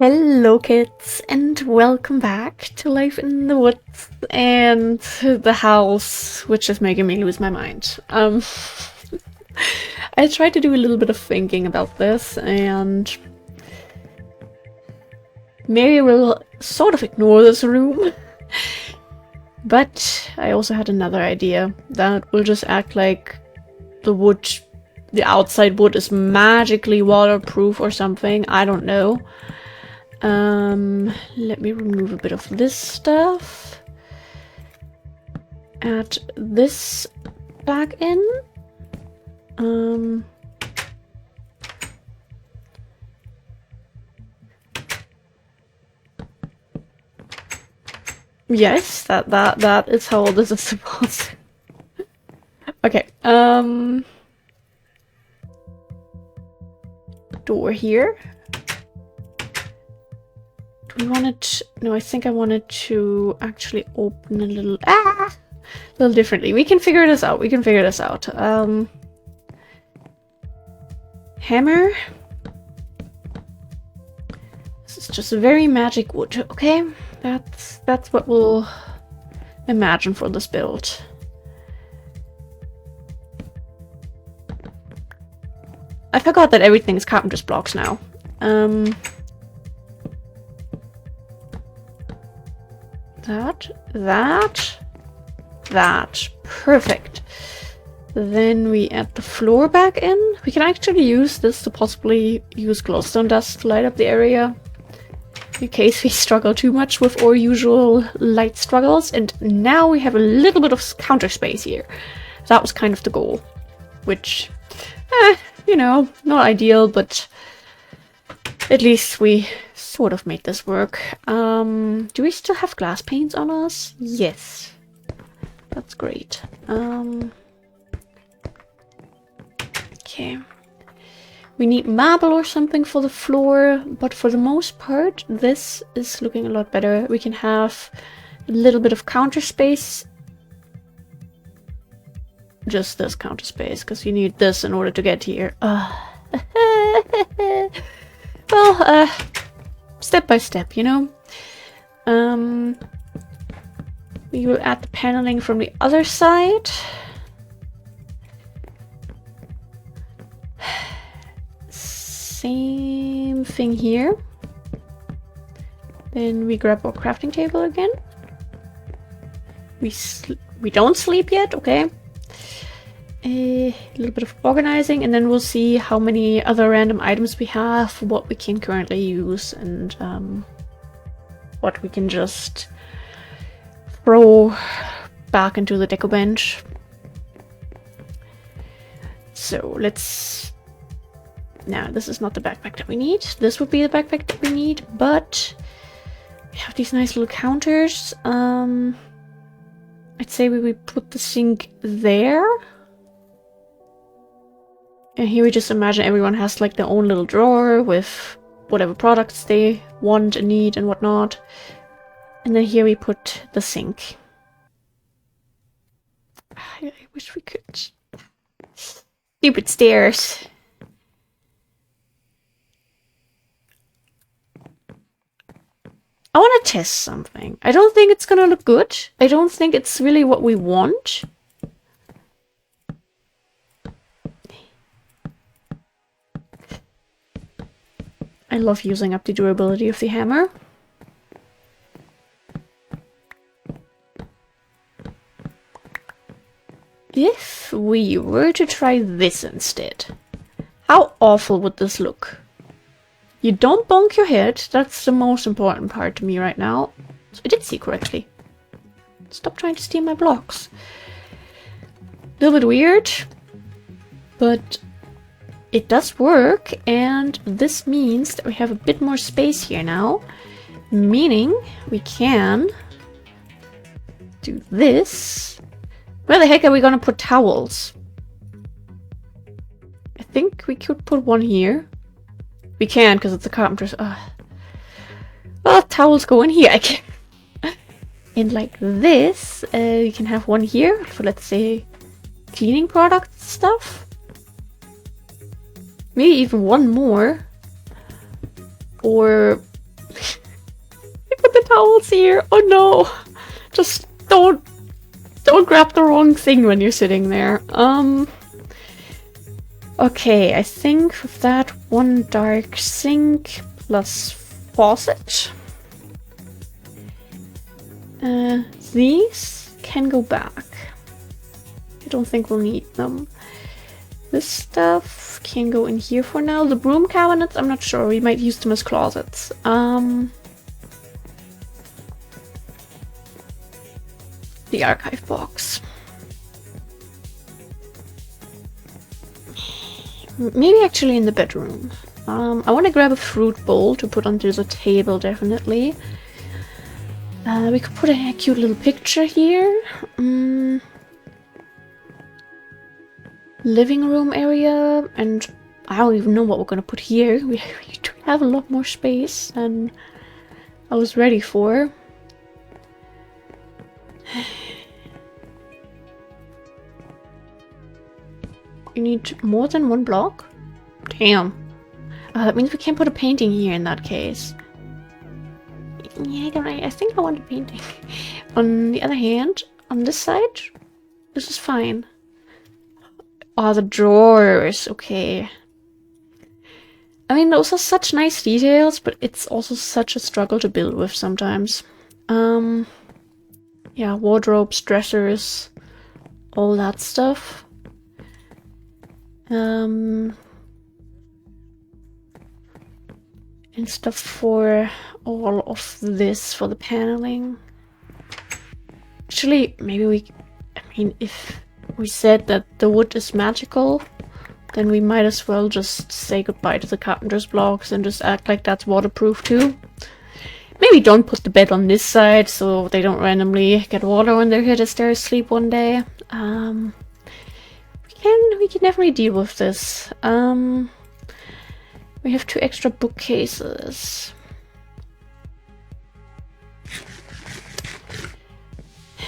Hello kids, and welcome back to life in the woods and the house, which is making me lose my mind. I tried to do a little bit of thinking about this, and Mary will sort of ignore this room. But I also had another idea that will just act like the outside wood is magically waterproof or something. I don't know. Let me remove a bit of this stuff. Add this back in. Yes, that is how this is supposed to. Okay, door here. Do we want it? No, I think I wanted to actually open a little differently. We can figure this out. Hammer. This is just very magic wood, okay? That's what we'll imagine for this build. I forgot that everything is carpenter's blocks now. That. Perfect. Then we add the floor back in. We can actually use this to possibly use glowstone dust to light up the area, in case we struggle too much with our usual light struggles. And now we have a little bit of counter space here. That was kind of the goal, which, you know, not ideal, but at least we sort of made this work. Do we still have glass panes on us? Yes. That's great. Okay. We need marble or something for the floor, but for the most part, this is looking a lot better. We can have a little bit of counter space. Just this counter space, because you need this in order to get here. Well, step by step, you know? We will add the paneling from the other side. Same thing here. Then we grab our crafting table again. We don't sleep yet, okay? A little bit of organizing, and then we'll see how many other random items we have, what we can currently use, and what we can just throw back into the deco bench. So let's... Now, this is not the backpack that we need. This would be the backpack that we need, but we have these nice little counters. I'd say we put the sink there. And here we just imagine everyone has like their own little drawer with whatever products they want and need and whatnot. And then here we put the sink. I wish we could. Stupid stairs. I want to test something. I don't think it's gonna look good. I don't think it's really what we want. I love using up the durability of the hammer. If we were to try this instead, how awful would this look? You don't bonk your head, that's the most important part to me right now. So I did see correctly. Stop trying to steal my blocks. A little bit weird, but it does work, and this means that we have a bit more space here now, meaning we can do this. Where the heck are we gonna put towels? I think we could put one here. We can, because it's a carpenter's. Well, towels go in here, I can. And like this, you can have one here for, let's say, cleaning product stuff. Maybe even one more. Or towels here. Oh no. Just don't grab the wrong thing when you're sitting there. Okay, I think with that, one dark sink plus faucet. These can go back. I don't think we'll need them. This stuff can go in here for now. The broom cabinets, I'm not sure. We might use them as closets. The archive box. Maybe actually in the bedroom. I want to grab a fruit bowl to put onto the table, definitely. We could put a cute little picture here. Living room area, and I don't even know what we're gonna put here. We do have a lot more space than I was ready for. You need more than one block? Damn. That means we can't put a painting here in that case. Yeah, I think I want a painting. On the other hand, on this side, this is fine. Oh, the drawers. Okay. I mean, those are such nice details, but it's also such a struggle to build with sometimes. Yeah, wardrobes, dressers, all that stuff. And stuff for all of this for the paneling. Actually, maybe I mean, if we said that the wood is magical, then we might as well just say goodbye to the carpenter's blocks and just act like that's waterproof too. Maybe don't put the bed on this side so they don't randomly get water on their head as they're asleep one day. We can definitely deal with this. We have 2 extra bookcases.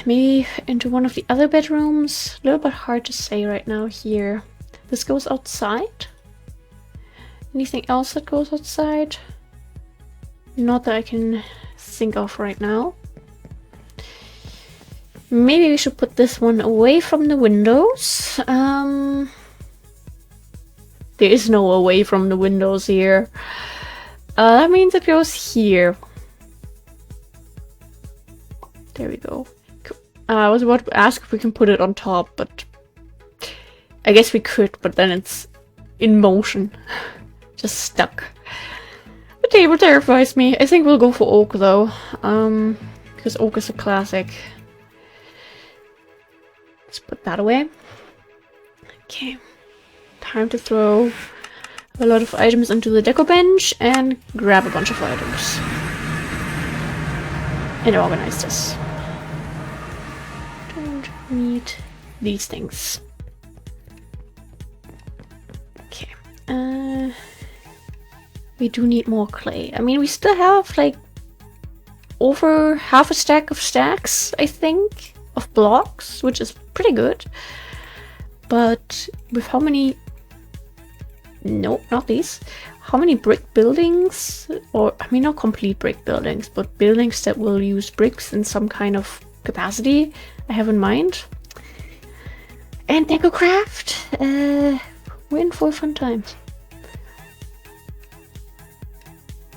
Maybe into one of the other bedrooms. A little bit hard to say right now here. This goes outside. Anything else that goes outside? Not that I can think of right now. Maybe we should put this one away from the windows. There is no away from the windows here. That means it goes here. There we go. I was about to ask if we can put it on top, but I guess we could, but then it's in motion. Just stuck. The table terrifies me. I think we'll go for oak though, because oak is a classic. Let's put that away. Okay. Time to throw a lot of items into the deco bench and grab a bunch of items. And organize this. Don't need these things. Okay. We do need more clay. I mean, we still have like over half a stack of stacks, I think, of blocks, which is pretty good. But with how many... Nope, not these. How many brick buildings, or I mean not complete brick buildings, but buildings that will use bricks in some kind of capacity I have in mind. And DecoCraft, we're in for a fun time.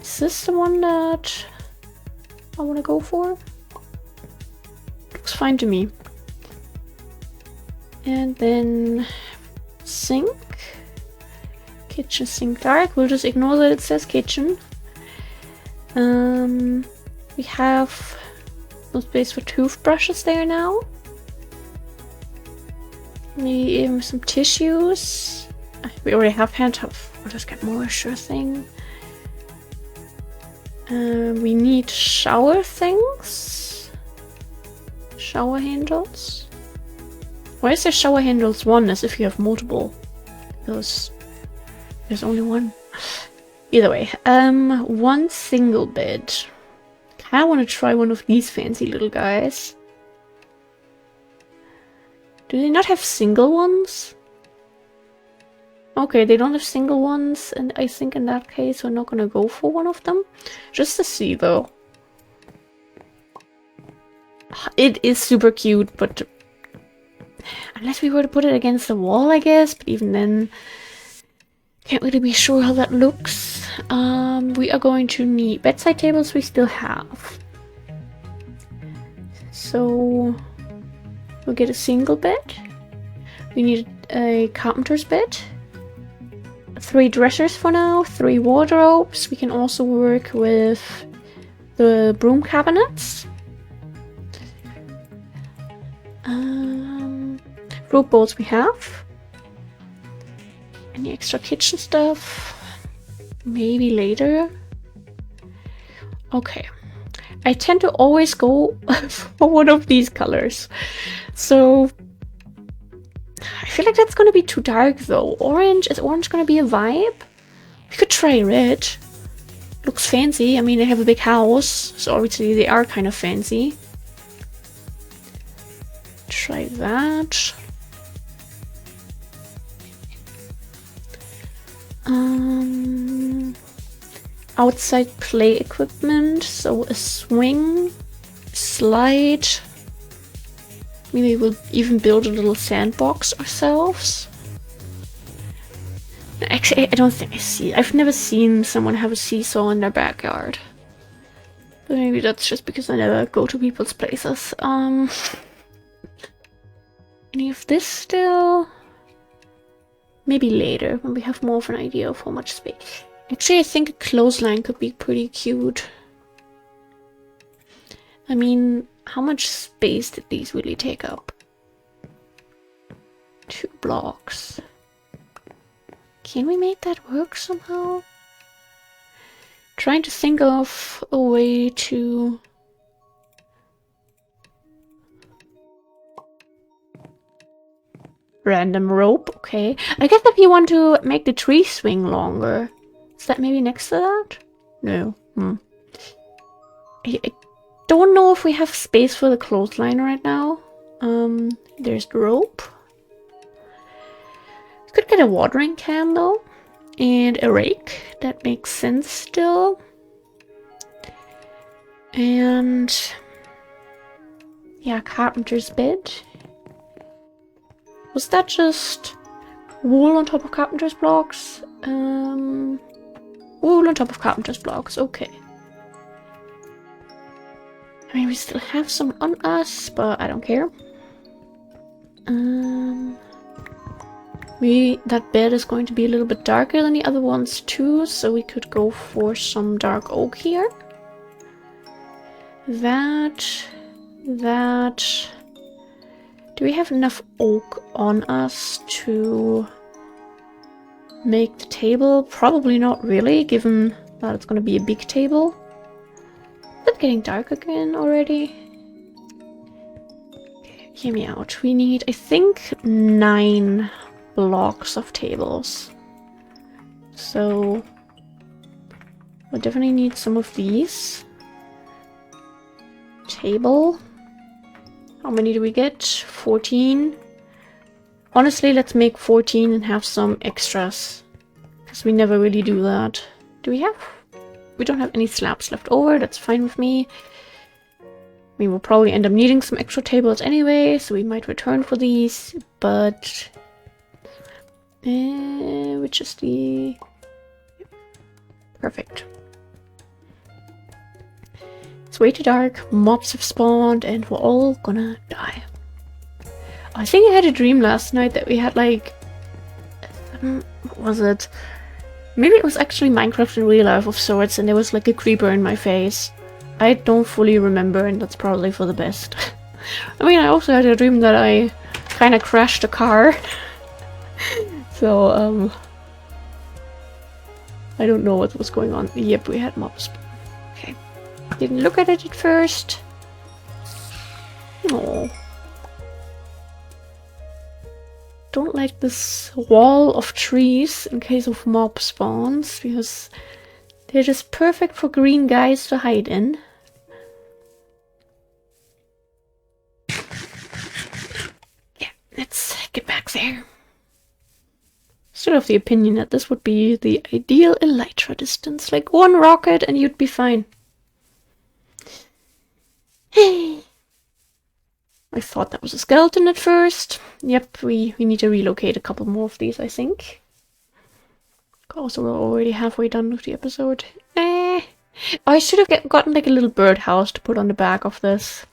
Is this the one that I want to go for? Looks fine to me. And then sink. Kitchen sink dark. We'll just ignore that it says kitchen. We have no space for toothbrushes there now. Maybe even some tissues. We already have hand towels. We'll just get more, sure thing. We need shower things. Shower handles. Why is there shower handles 1 as if you have multiple? Because there's only one. Either way, one single bed. I want to try one of these fancy little guys. Do they not have single ones? Okay, they don't have single ones, and I think in that case we're not gonna go for one of them. Just to see though. It is super cute, but unless we were to put it against the wall, I guess. But even then, can't really be sure how that looks. We are going to need bedside tables. We still have. So we'll get a single bed. We need a carpenter's bed. 3 dressers for now. 3 wardrobes. We can also work with the broom cabinets. Fruit bowls we have. Any extra kitchen stuff? Maybe later. Okay. I tend to always go for one of these colors. So I feel like that's gonna be too dark though. Orange, is orange gonna be a vibe? We could try red. Looks fancy. I mean, they have a big house, so obviously they are kind of fancy. Try that. Outside play equipment, so a swing, slide. Maybe we'll even build a little sandbox ourselves. Actually, I don't think I've never seen someone have a seesaw in their backyard. But maybe that's just because I never go to people's places. Any of this still? Maybe later, when we have more of an idea of how much space. Actually, I think a clothesline could be pretty cute. I mean, how much space did these really take up? 2 blocks. Can we make that work somehow? Trying to think of a way to... Random rope, okay. I guess if you want to make the tree swing longer. Is that maybe next to that? No. I don't know if we have space for the clothesline right now. There's the rope. Could get a watering can though. And a rake. That makes sense still. And... yeah, carpenter's bed. Was that just wool on top of carpenter's blocks? Wool on top of carpenter's blocks, okay. I mean, we still have some on us, but I don't care. That bed is going to be a little bit darker than the other ones too, so we could go for some dark oak here. That. Do we have enough oak on us to make the table? Probably not really, given that it's going to be a big table. Is it getting dark again already? Okay, hear me out. We need, I think, 9 blocks of tables. So we'll definitely need some of these. Table. How many do we get? 14. Honestly, let's make 14 and have some extras. Because we never really do that. Do we have? We don't have any slabs left over. That's fine with me. We will probably end up needing some extra tables anyway, so we might return for these. But... which is the... Perfect. It's way too dark, mobs have spawned, and we're all gonna die. I think I had a dream last night that we had like... what was it? Maybe it was actually Minecraft in real life of sorts, and there was like a creeper in my face. I don't fully remember, and that's probably for the best. I mean, I also had a dream that I kind of crashed a car. So, I don't know what was going on. Yep, we had mobs. Okay. Didn't look at it at first. No. Don't like this wall of trees in case of mob spawns, because they're just perfect for green guys to hide in. Yeah, let's get back there. Still have the opinion that this would be the ideal elytra distance. Like one rocket and you'd be fine. I thought that was a skeleton at first. Yep, we need to relocate a couple more of these, I think. Also, we're already halfway done with the episode. I should have gotten like a little birdhouse to put on the back of this.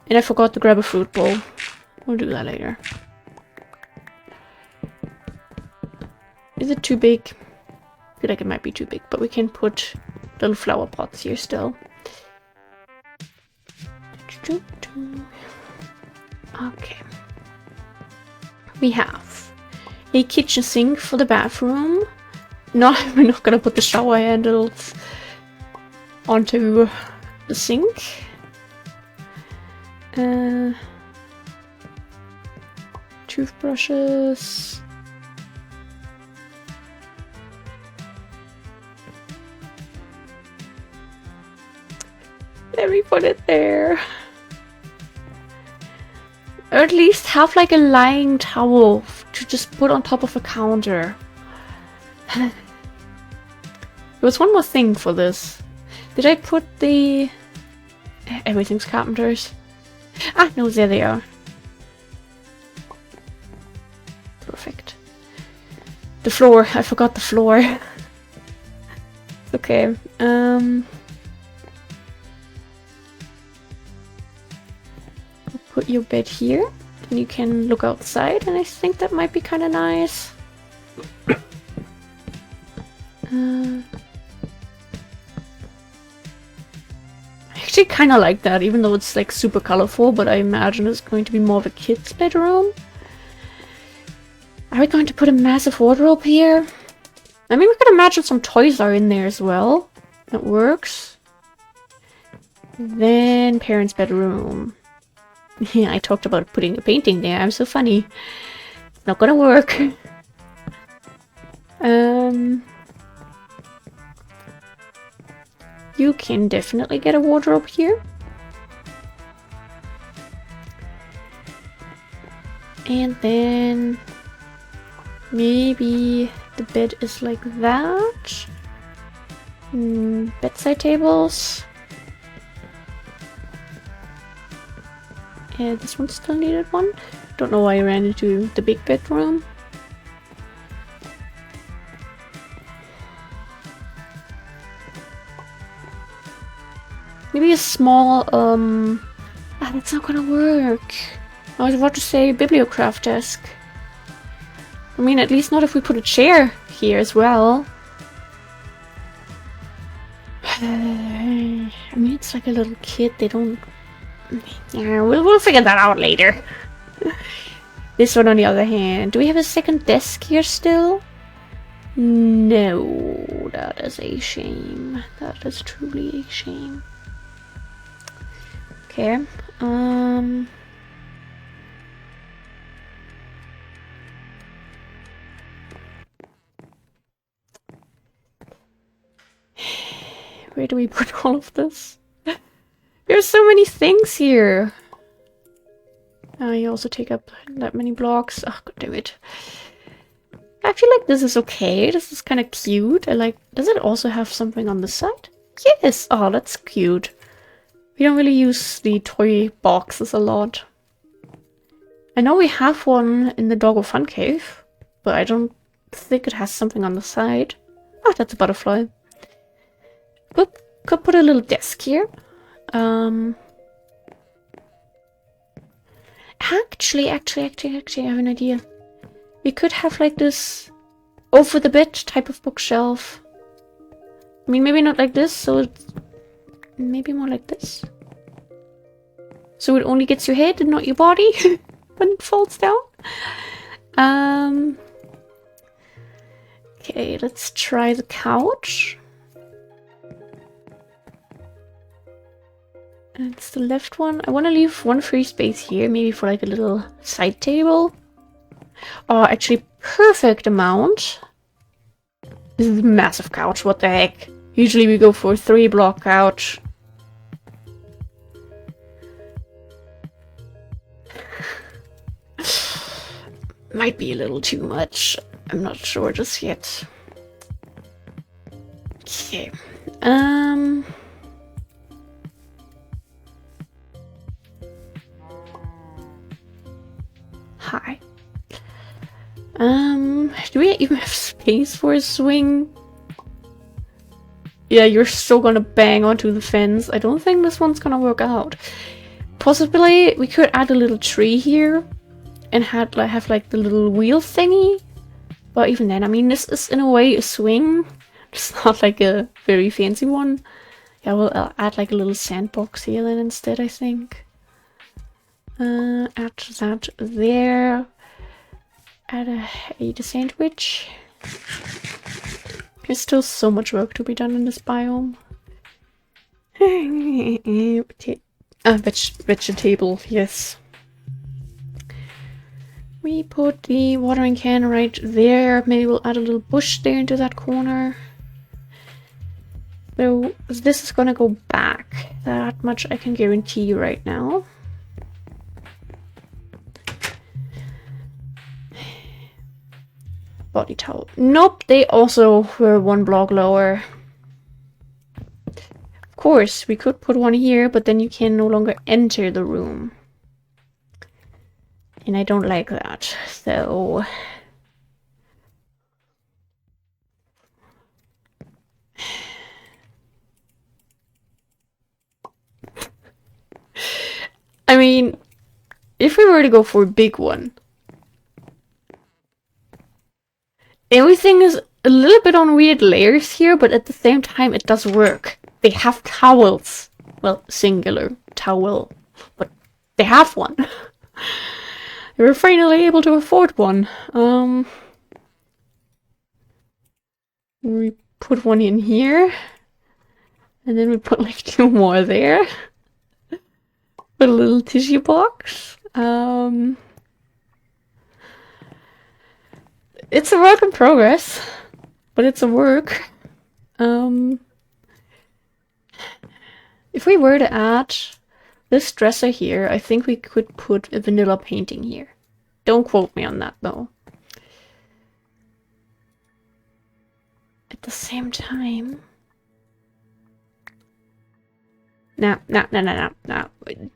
And I forgot to grab a fruit bowl. We'll do that later. Is it too big? I feel like it might be too big, but we can put little flower pots here still. Okay. We have a kitchen sink for the bathroom. No, we're not gonna put the shower handles onto the sink. Toothbrushes. Let me put it there. Or at least have like a lying towel to just put on top of a counter. There was one more thing for this. Did I put the... Everything's carpenters. Ah, no, there they are. Perfect. The floor. I forgot the floor. Okay. Put your bed here, and you can look outside, and I think that might be kind of nice. I actually kind of like that, even though it's like super colorful, but I imagine it's going to be more of a kid's bedroom. Are we going to put a massive wardrobe here? I mean, we could imagine some toys are in there as well. That works. Then parents' bedroom. Yeah, I talked about putting a painting there. I'm so funny. Not gonna work. You can definitely get a wardrobe here. And then maybe the bed is like that. Bedside tables. Yeah, this one still needed one. Don't know why I ran into the big bedroom. Maybe a small, that's not gonna work. I was about to say bibliocraft desk. I mean, at least not if we put a chair here as well. I mean, it's like a little kid, they don't... Yeah, we'll figure that out later. This one on the other hand, do we have a second desk here still? No, that is a shame. That is truly a shame. Okay, where do we put all of this? There's so many things here. You also take up that many blocks. Oh, god damn it. I feel like this is okay. This is kind of cute. I like... Does it also have something on the side? Yes! Oh, that's cute. We don't really use the toy boxes a lot. I know we have one in the Doggo Fun Cave, but I don't think it has something on the side. Oh, that's a butterfly. Could put a little desk here. Actually, I have an idea. We could have like this over the bed type of bookshelf. I mean, maybe not like this, so it's maybe more like this. So it only gets your head and not your body when it falls down. Okay, let's try the couch. It's the left one. I want to leave one free space here, maybe for like a little side table. Oh, actually, perfect amount. This is a massive couch, what the heck. Usually we go for a 3-block couch. Might be a little too much. I'm not sure just yet. Okay. even have space for a swing? Yeah, you're still gonna bang onto the fence. I don't think this one's gonna work out. Possibly we could add a little tree here and have like the little wheel thingy. But even then, I mean, this is in a way a swing. It's not like a very fancy one. Yeah, I'll add like a little sandbox here then instead, I think. Add that there. Eat a sandwich. There's still so much work to be done in this biome. Vegetable, yes. We put the watering can right there. Maybe we'll add a little bush there into that corner. So this is gonna go back. That much I can guarantee you right now. Body towel. Nope, they also were one block lower. Of course, we could put one here, but then you can no longer enter the room. And I don't like that, so... I mean, if we were to go for a big one, everything is a little bit on weird layers here, but at the same time it does work. They have towels. Well, singular towel, but they have one. They were finally able to afford one. We put one in here, and then we put like 2 more there. Put a little tissue box. It's a work in progress, but it's a work. If we were to add this dresser here, I think we could put a vanilla painting here. Don't quote me on that though. At the same time... No.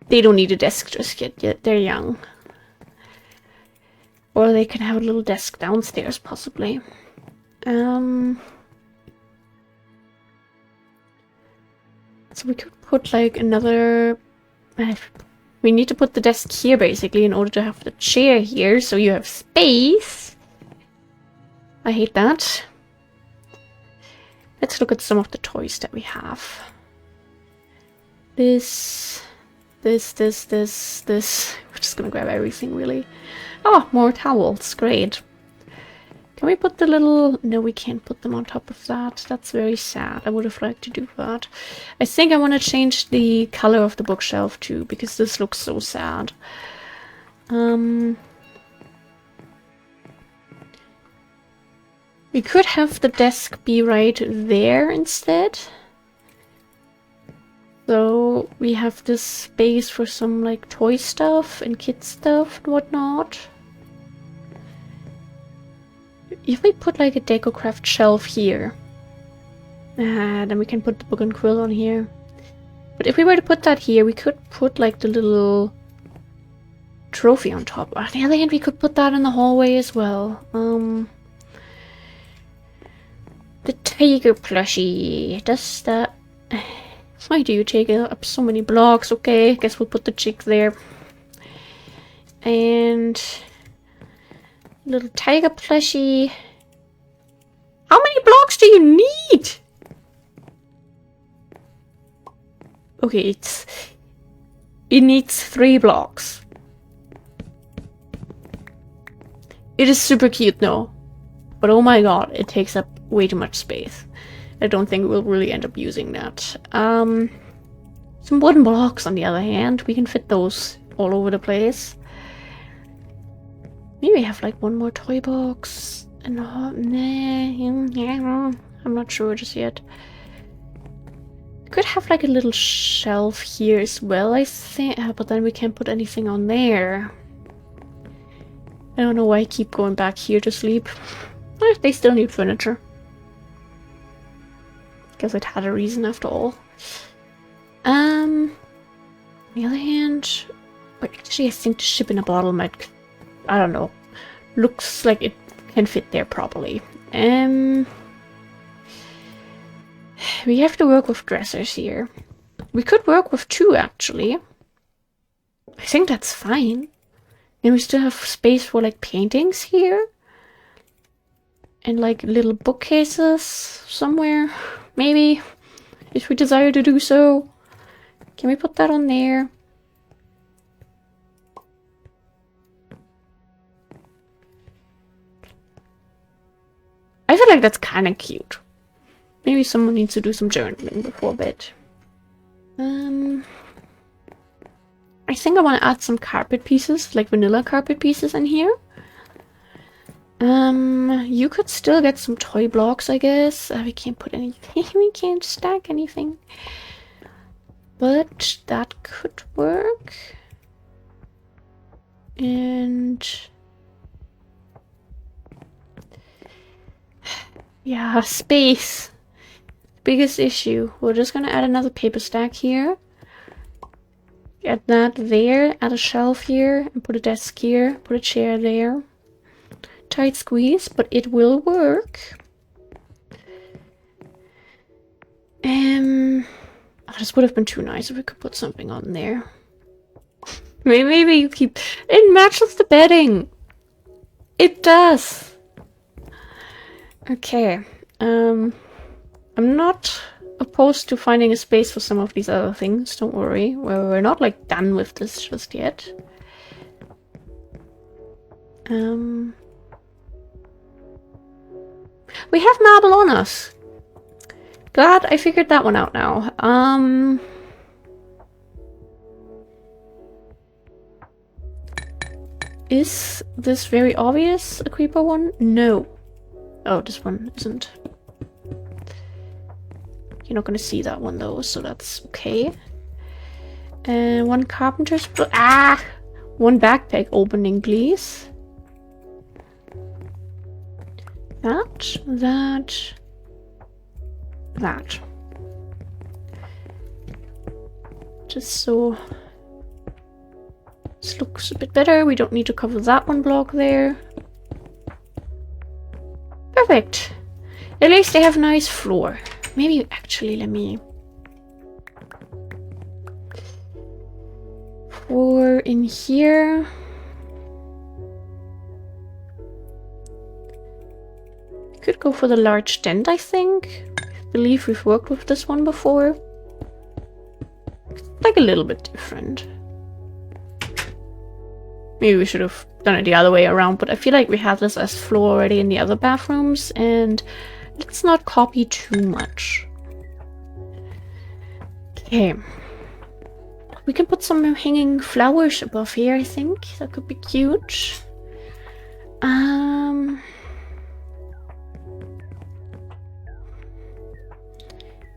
They don't need a desk just yet. They're young. Or they can have a little desk downstairs, possibly. So we could put like another... we need to put the desk here, basically, in order to have the chair here, so you have space. I hate that. Let's look at some of the toys that we have. This. We're just gonna grab everything, really. Oh, more towels. Great. Can we put the little... No, we can't put them on top of that. That's very sad. I would have liked to do that. I think I want to change the color of the bookshelf too, because this looks so sad. We could have the desk be right there instead. So we have this space for some like toy stuff and kid stuff and whatnot. If we put like a DecoCraft shelf here, then we can put the book and quill on here. But if we were to put that here, we could put like the little trophy on top. On the other hand, we could put that in the hallway as well. The tiger plushie. Does that... Why do you take up so many blocks? Okay, I guess we'll put the chick there. And... little tiger plushie. How many blocks do you need? Okay, it needs 3 blocks. It is super cute though. But oh my god, it takes up way too much space. I don't think we'll really end up using that. Some wooden blocks on the other hand, we can fit those all over the place. Maybe have like one more toy box. And I'm not sure just yet. Could have like a little shelf here as well, I think, but then we can't put anything on there. I don't know why I keep going back here to sleep. They still need furniture. Guess it had a reason after all. On the other hand, but actually I think the ship in a bottle might, I don't know, looks like it can fit there properly. We have to work with dressers here. We could work with 2 actually. I think that's fine. And we still have space for like paintings here. And like little bookcases somewhere. Maybe. If we desire to do so. Can we put that on there? I feel like that's kind of cute. Maybe someone needs to do some journaling before bed. I think I want to add some carpet pieces, like vanilla carpet pieces in here. You could still get some toy blocks, I guess. We can't put anything. We can't stack anything. But that could work. And yeah, space. Biggest issue. We're just gonna add another paper stack here. Add that there, add a shelf here, and put a desk here, put a chair there. Tight squeeze, but it will work. Oh, this would have been too nice if we could put something on there. Maybe you keep... It matches the bedding! It does! Okay. I'm not opposed to finding a space for some of these other things, don't worry. Well, we're not like done with this just yet. We have marble on us. Glad I figured that one out now. Is this very obvious a creeper one? No. Oh, this one isn't. You're not gonna see that one though, so that's okay. And one carpenter's... One backpack opening, please. That. Just so this looks a bit better. We don't need to cover that one block there. Perfect. At least they have a nice floor. Maybe actually let me... For in here... Could go for the large tent, I think. I believe we've worked with this one before. It's like a little bit different. Maybe we should have done it the other way around, but I feel like we have this as floor already in the other bathrooms, and let's not copy too much. Okay. We can put some hanging flowers above here, I think. That could be cute.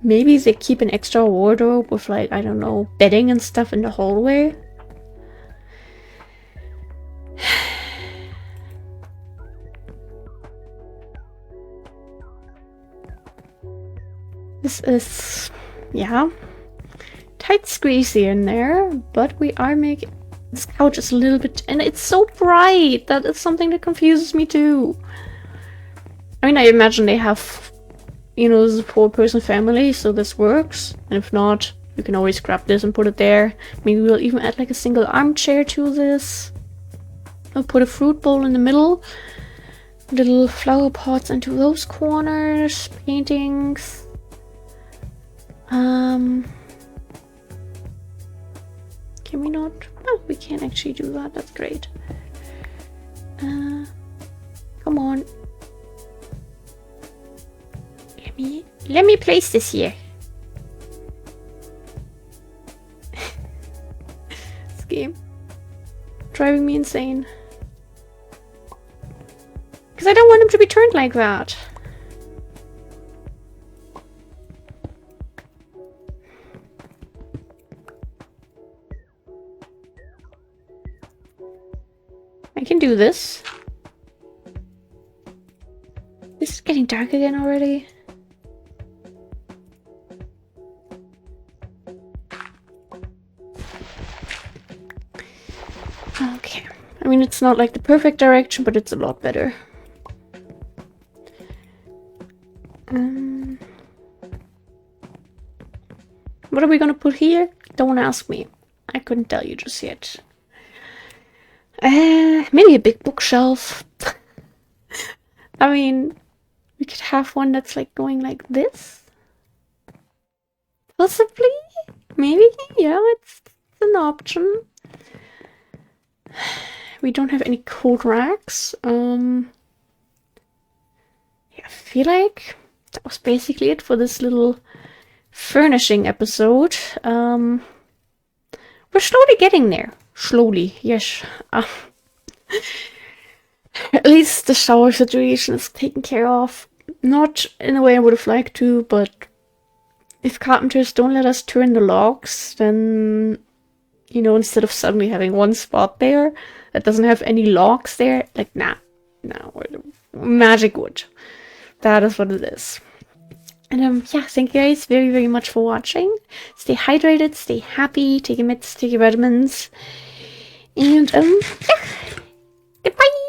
Maybe they keep an extra wardrobe with, like, I don't know, bedding and stuff in the hallway. This is, yeah, tight squeeze here and there, but we are making... This couch is a little bit... And it's so bright! That is something that confuses me too. I mean, I imagine they have... You know, this is a 4-person family, so this works. And if not, you can always grab this and put it there. Maybe we'll even add like a single armchair to this. I'll put a fruit bowl in the middle. Little flower pots into those corners. Paintings. Can we not? Oh, we can actually do that. That's great. Come on. Let me place this here. This game driving me insane. Because I don't want him to be turned like that. I can do this. This is getting dark again already. Okay. I mean, it's not like the perfect direction, but it's a lot better. What are we gonna put here? Don't ask me. I couldn't tell you just yet. Maybe a big bookshelf. I mean, we could have one that's like going like this. Possibly? Maybe? Yeah, it's an option. We don't have any coat racks. Yeah, I feel like that was basically it for this little furnishing episode. We're slowly getting there. Slowly, yes. At least the shower situation is taken care of. Not in the way I would have liked to, but if carpenters don't let us turn the logs, then, you know, instead of suddenly having one spot there that doesn't have any logs there, like, nah, magic wood. That is what it is. And yeah, thank you guys very, very much for watching. Stay hydrated, stay happy, take your meds, take your vitamins. And yeah, goodbye!